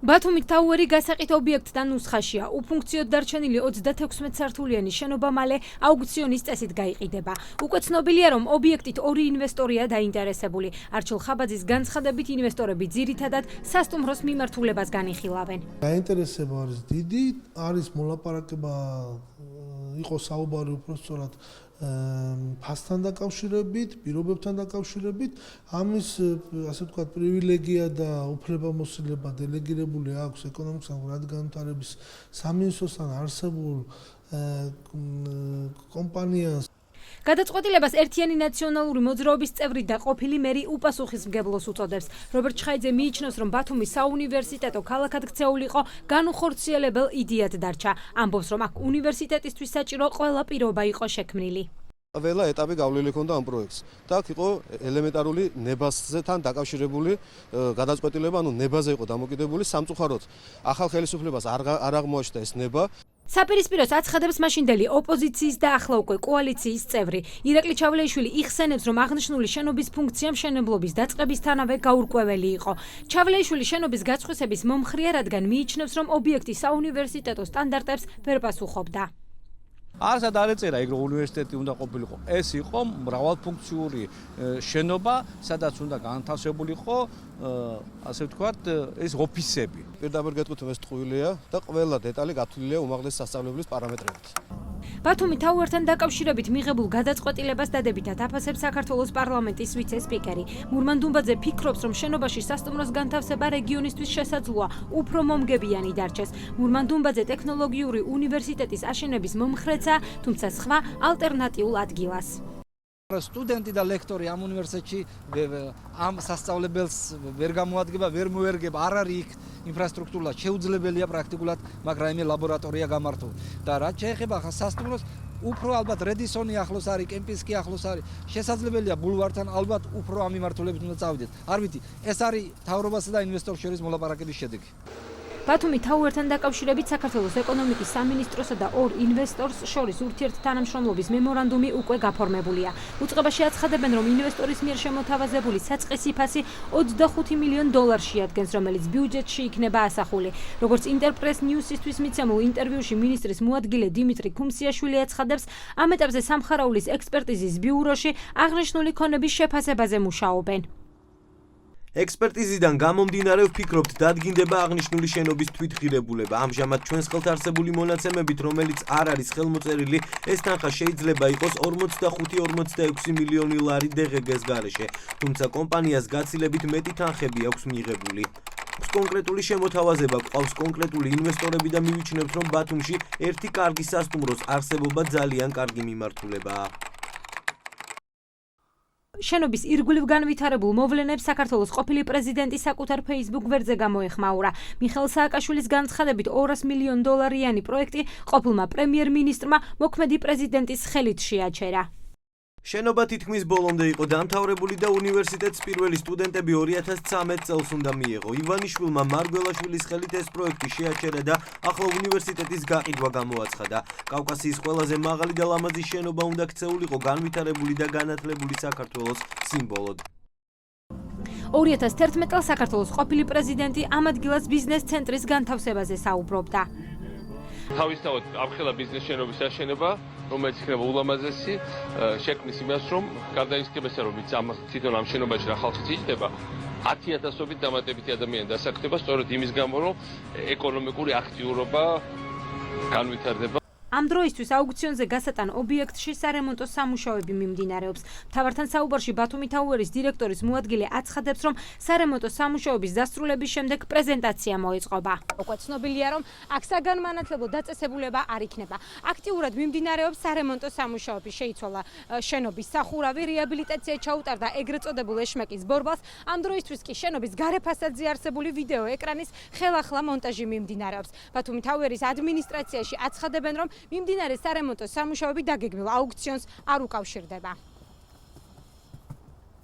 ბათუმით თაუერი გასაყიდ ობიექტთან ნუსხაშია. უფუნქციოდ დარჩენილი 36 სართულიანი შენობა მალე აუქციონის წესით გაიყიდება. უკვე ცნობილია, რომ ობიექტით ორი ინვესტორია დაინტერესებული. არჩილ ხაბაძის განცხადებით, ინვესტორები ძირითადად სასტუმროს მიმართულებას განიხილავენ. დაინტერესება არის დიდი, არის მოლაპარაკება, იყო საუბარი უпростоრად ფასთან დაკავშირებით, პირობებთან დაკავშირებით, ამის ასე ვთქვათ პრივილეგია და უფლებამოსილება დელეგირებული აქვს ეკონომიკის განვითარების სამინისტროსთან არსებულ კომპანიას. გადაწყვეტილებას ერთიანი ნაციონალური მოძრაობის წევრი და ყოფილი მერი უპასუხისმგებლოს უწოდებს. რობერტ ჩხაიძე მიიჩნევს, რომ ბათუმის საუნივერსიტეტო ქალაქად ქცეული იყო განუხორციელებელ იდეად დარჩა. ამბობს, რომ აქ უნივერსიტეტისთვის საჭირო ყველა პირობა იყო შექმნილი. ყველა ეტაპი გავლილი ჰქონდა ამ პროექტს. და აქ იყო ელემენტარული ნებასთან დაკავშირებული გადაწყვეტილება, ანუ ნებაზე იყო დამოკიდებული სამწუხაროდ. ახალ ხელისუფლებას არ აღმოაჩნდა ეს ნება. საპირისპიროს აცხადებს მაშინდელი ოპოზიციის და ახლა უკვე კოალიციის წევრი. ირაკლი ჩავლეიშვილი იხსენებს, რომ აღნიშნული შენობის ფუნქცია მშენებლობის დაწყებისთანავე გაურკვეველი იყო. ჩავლეიშვილი შენობის გაწყვეტების მომხრეა, რადგან მიიჩნევს, რომ ობიექტი საუნივერსიტეტო სტანდარტებს ვერ პასუხობდა. არასად არ ეწერა ეგ რომ უნივერსიტეტი უნდა ყოფილიყო. ეს იყო მრავალფუნქციური შენობა, სადაც უნდა განთავსებულიყო, ასე ვთქვათ, ეს ოფისები. პირდაპირ გეტყვით, ეს ტყუილია და ყველა დეტალი გათვლილია უმაღლეს სასწავლებლის პარამეტრებით. ბათუმის თაუერთან დაკავშირებით მიღებულ გადაწყვეტილებას დადებითად აფასებს საქართველოს პარლამენტის ვიცე-სპიკერი. მურმან დუმბაძე ფიქრობს, რომ შენობაში სასტუმროს განთავსება რეგიონისთვის შესაძლოა, უფრო მომგებიანი დარჩეს. მურმან დუმბაძე ტექნოლოგიური უნივერსიტეტის აშენების მომხრეცა, თუმცა სხვა ალტერნატიულ ადგილას. სტუდენტი და ლექტორი ამ უნივერსიტეტში ამ სასწავლებელს ვერ გამოადგება, ვერ მოერგება, არ არის იქ ინფრასტრუქტურა, შეუძლებელია პრაქტიკულად, მაგრამ რაიმე ლაბორატორია გამართო. და რაც შეეხება სასტუმროს, უფრო ალბათ რედისონი ახლოს არის, კემპინსკი ახლოს არის, შესაძლებელია ბულვართან ალბათ უფრო ამ მიმართულებით უნდა წავიდეთ. არ ვიცი, ეს არის მთავრობასა და ინვესტორს შორის მოლაპარაკების შედეგი. ბათუმის თაუერთან დაკავშირებით საქართველოს ეკონომიკის სამინისტროსა და ორ ინვესტორს შორის ურთიერთთანამშრომლობის მემორანდუმი უკვე გაფორმებულია. უწყებაში აცხადებენ, რომ ინვესტორის მიერ შემოთავაზებული საწყისი ფასი 25 მილიონ დოლარში ადგენს, რომელიც ბიუჯეტში იქნება ასახული. როგორც ინტერპრეს ნიუსისთვის მიცემულ ინტერვიუში მინისტრის მოადგილე დიმიტრი ქუმსიაშვილი აცხადებს, ამ ეტაპზე სამხარაულის ექსპერტიზის ბიუროში აღნიშნული ქონების შეფასებაზე მუშაობენ. ექსპერტიზიდან გამომდინარე ვფიქრობთ, დადგინდება აღნიშნული შენობის თვითღირებულება. ამჟამად ჩვენს ხელთ არსებული მონაცემებით, რომელიც არ არის ხელმოწერილი, ეს თანხა შეიძლება იყოს 45-46 მილიონი ლარი DGG-ს გარეშე. თუმცა კომპანიას გაცილებით მეტი თანხები აქვს მიღებული. კონკრეტული შემოთავაზება გვყავს კონკრეტული ინვესტორები და მივიჩნევთ, რომ ბათუმში ერთი კარგი სასტუმროს არსებობა ძალიან კარგი მიმართულებაა. შენობის ირგვლივ განვითარებულ მოვლენებს საქართველოს ყოფილი პრეზიდენტი საკუთარ Facebook გვერდზე გამოეხმაურა. მიხეილ სააკაშვილის განცხადებით 200 მილიონ დოლარიანი პროექტი ყოფილმა პრემიერ-მინისტრმა მოქმედი პრეზიდენტის ხელით შეაჩერა. შენობა თითქმის ბოლომდე იყო დამთავრებული და უნივერსიტეტს პირველი სტუდენტები 2013 წელს უნდა მიეღო. ივანიშვილმა მარგველაშვილის ხელით ეს პროექტი შეაჩერა და ახლა უნივერსიტეტის გაყიდვა გამოაცხადა. კავკასიის ყველაზე მაღალი და ლამაზი შენობა უნდა ქცეულიყო განვითარებული და განათლებული საქართველოს სიმბოლოდ. 2011 წელს საქართველოს ყოფილი პრეზიდენტი ამ ადგილას ბიზნეს ცენტრის განთავსებაზე საუბრობდა. თავისთავად ამხელა ბიზნეს შენობის აშენება, რომელიც იქნება ულამაზესი, შექმნის იმას, რომ გარდაიცვალებისა, რომ თვითონ ამ შენობაში რა ხალხი იჯდება, 10,000-ობით დამატებითი ადამიანი დასაქმდება, სწორედ იმის გამო, რომ ეკონომიკური აქტიურობა განვითარდება. ამ დროისთვის აუქციონზე გასატან ობიექტში სარემონტო სამუშაოები მიმდინარეობს. მთავართან საუბარში ბათუმის თაუერის დირექტორის მოადგილე აცხადებს, რომ სარემონტო სამუშაოების დასრულების შემდეგ პრეზენტაცია მოეწყობა. უკვე ცნობილია, რომ აქ საგანმანათლებლო დაწესებულება არ იქნება. აქტიურად მიმდინარეობს სარემონტო სამუშაოები. შეიცვალა შენობის სახურავი, რეაბილიტაცია ჩაუტარდა ეგრეთ წოდებულ ეშმაკის ბორბალს. ამ დროისთვის კი შენობის გარე ფასადზე არსებული ვიდეო ეკრანის ხელახლა მონტაჟი მიმდინარეობს. ბათუმის თაუერის ადმინისტრაციაში აცხადებენ, რომ მიმდინარე სარემონტო სამუშაოები დაგეგმილ აუქციონს არ უკავშირდება.